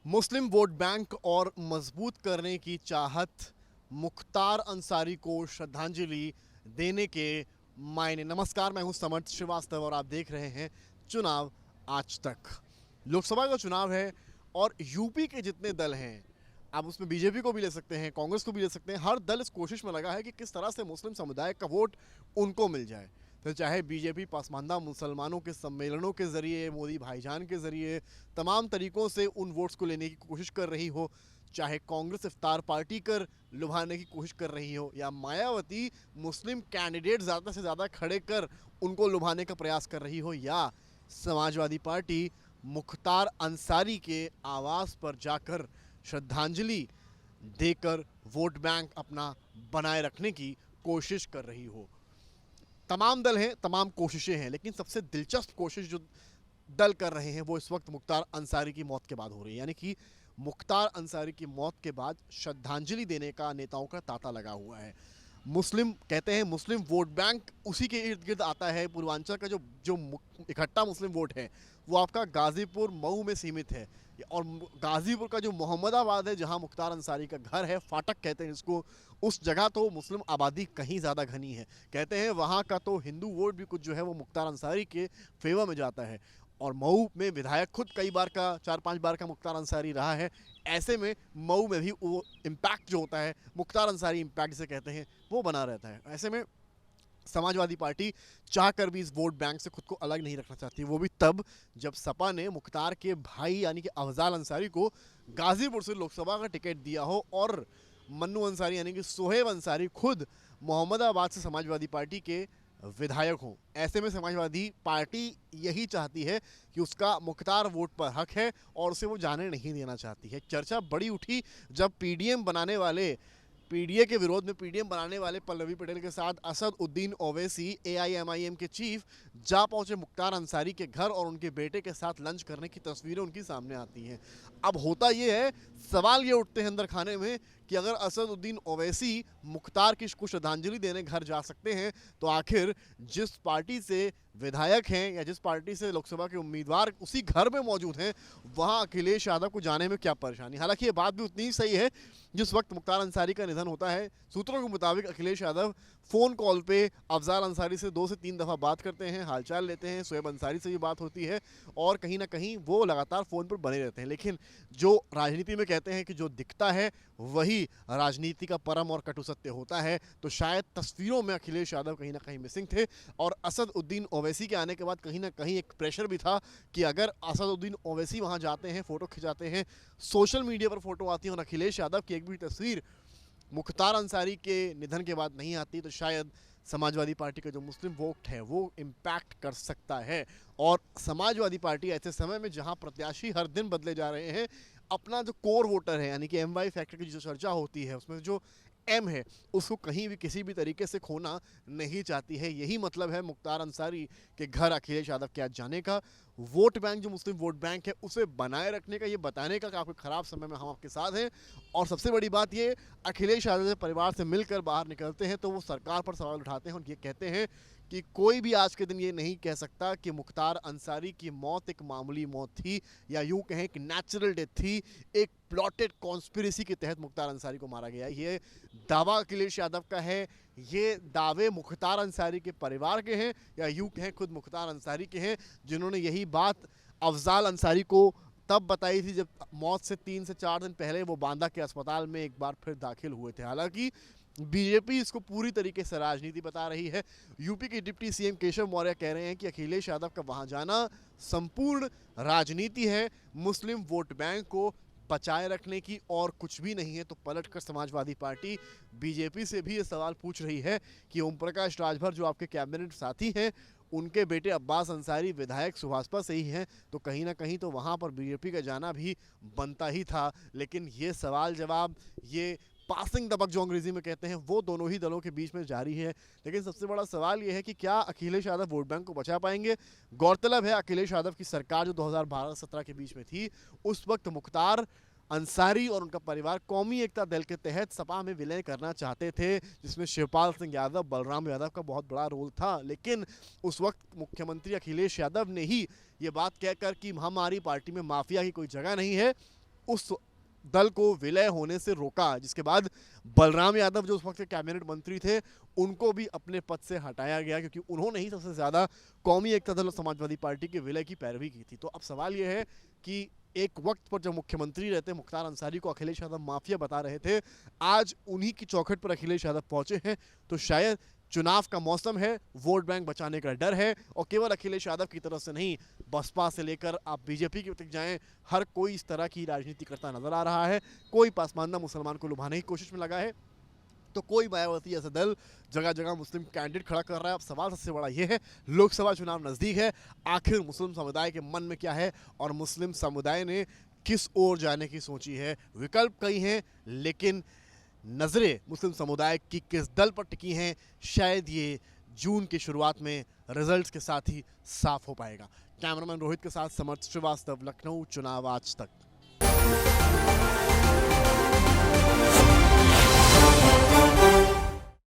मुस्लिम vote bank और मजबूत करने की चाहत, मुख्तार अंसारी को श्रद्धांजलि देने के मायने। नमस्कार, मैं हूं समर्थ श्रीवास्तव और आप देख रहे हैं चुनाव आज तक। लोकसभा का चुनाव है और यूपी के जितने दल हैं, आप उसमें बीजेपी को भी ले सकते हैं, कांग्रेस को भी ले सकते हैं। हर दल इस कोशिश में लगा है कि किस तरह से मुस्लिम समुदाय का वोट उनको मिल जाए। फिर चाहे बीजेपी पसमानदा मुसलमानों के सम्मेलनों के ज़रिए, मोदी भाईजान के ज़रिए तमाम तरीक़ों से उन वोट्स को लेने की कोशिश कर रही हो, चाहे कांग्रेस इफ्तार पार्टी कर लुभाने की कोशिश कर रही हो, या मायावती मुस्लिम कैंडिडेट ज़्यादा से ज़्यादा खड़े कर उनको लुभाने का प्रयास कर रही हो, या समाजवादी पार्टी मुख्तार अंसारी के आवास पर जाकर श्रद्धांजलि देकर वोट बैंक अपना बनाए रखने की कोशिश कर रही हो। तमाम दल हैं, तमाम कोशिशें हैं, लेकिन सबसे दिलचस्प कोशिश जो दल कर रहे हैं वो इस वक्त मुख्तार अंसारी की मौत के बाद हो रही है। यानी कि मुख्तार अंसारी की मौत के बाद श्रद्धांजलि देने का नेताओं का तांता लगा हुआ है। मुस्लिम कहते हैं, मुस्लिम वोट बैंक उसी के इर्द गिर्द आता है। पूर्वांचल का जो जो इकट्ठा मुस्लिम वोट है वो आपका गाज़ीपुर, मऊ में सीमित है, और गाज़ीपुर का जो मोहम्मदाबाद है जहां मुख्तार अंसारी का घर है, फाटक कहते हैं इसको, उस जगह तो मुस्लिम आबादी कहीं ज़्यादा घनी है। कहते हैं वहाँ का तो हिंदू वोट भी कुछ जो है वो मुख्तार अंसारी के फेवर में जाता है। और मऊ में विधायक खुद कई बार का, 4-5 बार का मुख्तार अंसारी रहा है। ऐसे में मऊ में भी वो इम्पैक्ट जो होता है, मुख्तार अंसारी इम्पैक्ट जिसे कहते हैं, वो बना रहता है। ऐसे में समाजवादी पार्टी चाहकर भी इस वोट बैंक से खुद को अलग नहीं रखना चाहती। वो भी तब जब सपा ने मुख्तार के भाई यानी कि अफजाल अंसारी को गाज़ीपुर से लोकसभा का टिकट दिया हो और मन्नू अंसारी यानी कि सोहेब अंसारी खुद मोहम्मदाबाद से समाजवादी पार्टी के विधायक हों। ऐसे में समाजवादी पार्टी यही चाहती है कि उसका मुख्तार वोट पर हक है और उसे वो जाने नहीं देना चाहती है। चर्चा बड़ी उठी जब पीडीएम बनाने वाले, पीडीए के विरोध में पीडीएम बनाने वाले पल्लवी पटेल के साथ असद उद्दीन ओवैसी एआईएमआईएम के चीफ जा पहुंचे मुख्तार अंसारी के घर और उनके बेटे के साथ लंच करने की तस्वीरें उनकी सामने आती हैं। अब होता ये है, सवाल ये उठते हैं अंदर खाने में कि अगर असद उद्दीन ओवैसी मुख्तार की श्रद्धांजलि देने घर जा सकते हैं, तो आखिर जिस पार्टी से विधायक हैं या जिस पार्टी से लोकसभा के उम्मीदवार उसी घर में मौजूद हैं, वहां अखिलेश यादव को जाने में क्या परेशानी। हालांकि ये बात भी उतनी ही सही है, जिस वक्त मुख्तार अंसारी का निधन होता है, सूत्रों के मुताबिक अखिलेश यादव फ़ोन कॉल पे अफजाल अंसारी से 2 से 3 दफ़ा बात करते हैं, हालचाल लेते हैं, सोहेब अंसारी से भी बात होती है और कहीं ना कहीं वो लगातार फ़ोन पर बने रहते हैं। लेकिन जो राजनीति में कहते हैं कि जो दिखता है वही राजनीति का परम और कटु सत्य होता है, तो शायद तस्वीरों में अखिलेश यादव कहीं ना कहीं मिसिंग थे। और असद उद्दीन ओवैसी के आने के बाद कहीं ना कहीं एक प्रेशर भी था कि अगर असद उद्दीन ओवैसी वहाँ जाते हैं, फ़ोटो खिंचाते हैं, सोशल मीडिया पर फ़ोटो आती है और अखिलेश यादव की एक भी तस्वीर मुख्तार अंसारी के निधन के बाद नहीं आती, तो शायद समाजवादी पार्टी का जो मुस्लिम वोट है वो इम्पैक्ट कर सकता है। और समाजवादी पार्टी ऐसे समय में जहां प्रत्याशी हर दिन बदले जा रहे हैं, अपना जो कोर वोटर है यानी कि एमवाई फैक्टर की जो चर्चा होती है उसमें जो एम है उसको कहीं भी किसी भी तरीके से खोना नहीं चाहती है। यही मतलब है मुख्तार अंसारी के घर अखिलेश यादव के आज जाने का। वोट बैंक जो मुस्लिम वोट बैंक है उसे बनाए रखने का, ये बताने का कि आपके ख़राब समय में हम आपके साथ हैं। और सबसे बड़ी बात ये, अखिलेश यादव परिवार से मिलकर बाहर निकलते हैं तो वो सरकार पर सवाल उठाते हैं और ये कहते हैं कि कोई भी आज के दिन ये नहीं कह सकता कि मुख्तार अंसारी की मौत एक मामूली मौत थी, या यूँ कहें कि नेचुरल डेथ थी। एक प्लॉटेड कॉन्स्पिरेसी के तहत मुख्तार अंसारी को मारा गया। ये दावा अखिलेश यादव का है, ये दावे मुख्तार अंसारी के परिवार के हैं, या यूँ कहें खुद मुख्तार अंसारी के हैं, जिन्होंने यही बात अफजाल अंसारी को तब बताई थी जब मौत से 3 से 4 दिन पहले वो बांदा के अस्पताल में एक बार फिर दाखिल हुए थे। हालांकि बीजेपी इसको पूरी तरीके से राजनीति बता रही है। यूपी के डिप्टी सीएम केशव मौर्य कह रहे हैं कि अखिलेश यादव का वहां जाना संपूर्ण राजनीति है, मुस्लिम वोट बैंक को बचाए रखने की और कुछ भी नहीं है। तो पलटकर समाजवादी पार्टी बीजेपी से भी ये सवाल पूछ रही है कि ओम प्रकाश राजभर जो आपके कैबिनेट साथी हैं, उनके बेटे अब्बास अंसारी विधायक सुभाषपा से ही हैं, तो कहीं ना कहीं तो वहाँ पर बीजेपी का जाना भी बनता ही था। लेकिन ये सवाल जवाब, ये पासिंग द बक जो अंग्रेजी में कहते हैं, वो दोनों ही दलों के बीच में जारी है। लेकिन सबसे बड़ा सवाल ये है कि क्या अखिलेश यादव वोट बैंक को बचा पाएंगे। गौरतलब है अखिलेश यादव की सरकार जो 2012-17 के बीच में थी, उस वक्त मुख्तार अंसारी और उनका परिवार कौमी एकता दल के तहत सपा में विलय करना चाहते थे, जिसमें शिवपाल सिंह यादव, बलराम यादव का बहुत बड़ा रोल था। लेकिन उस वक्त मुख्यमंत्री अखिलेश यादव ने ही ये बात कहकर कि हमारी पार्टी में माफिया की कोई जगह नहीं है, उस दल को विलय होने से रोका, जिसके बाद बलराम यादव जो उस वक्त के कैबिनेट मंत्री थे उनको भी अपने पद से हटाया गया, क्योंकि उन्होंने ही सबसे ज़्यादा कौमी एकता दल और समाजवादी पार्टी के विलय की पैरवी की थी। तो अब सवाल यह है कि एक वक्त पर जब मुख्यमंत्री रहते मुख्तार अंसारी को अखिलेश यादव माफिया बता रहे थे, आज उन्हीं की चौखट पर अखिलेश यादव पहुंचे हैं, तो शायद चुनाव का मौसम है, वोट बैंक बचाने का डर है, और केवल अखिलेश यादव की तरफ से नहीं, बसपा से लेकर आप बीजेपी की तक जाएं, हर कोई इस तरह की राजनीति करता नजर आ रहा है। कोई पासमानदा मुसलमान को लुभाने की कोशिश में लगा है, तो कोई मायावती ऐसा दल जगह जगह मुस्लिम कैंडिडेट खड़ा कर रहा है। अब सवाल सबसे बड़ा ये है, लोकसभा चुनाव नज़दीक है, आखिर मुस्लिम समुदाय के मन में क्या है और मुस्लिम समुदाय ने किस ओर जाने की सोची है। विकल्प कई हैं, लेकिन नज़रें मुस्लिम समुदाय की किस दल पर टिकी हैं, शायद ये जून की शुरुआत में रिजल्ट्स के साथ ही साफ हो पाएगा। कैमरामैन रोहित के साथ समर्थ श्रीवास्तव, लखनऊ, चुनाव आज तक।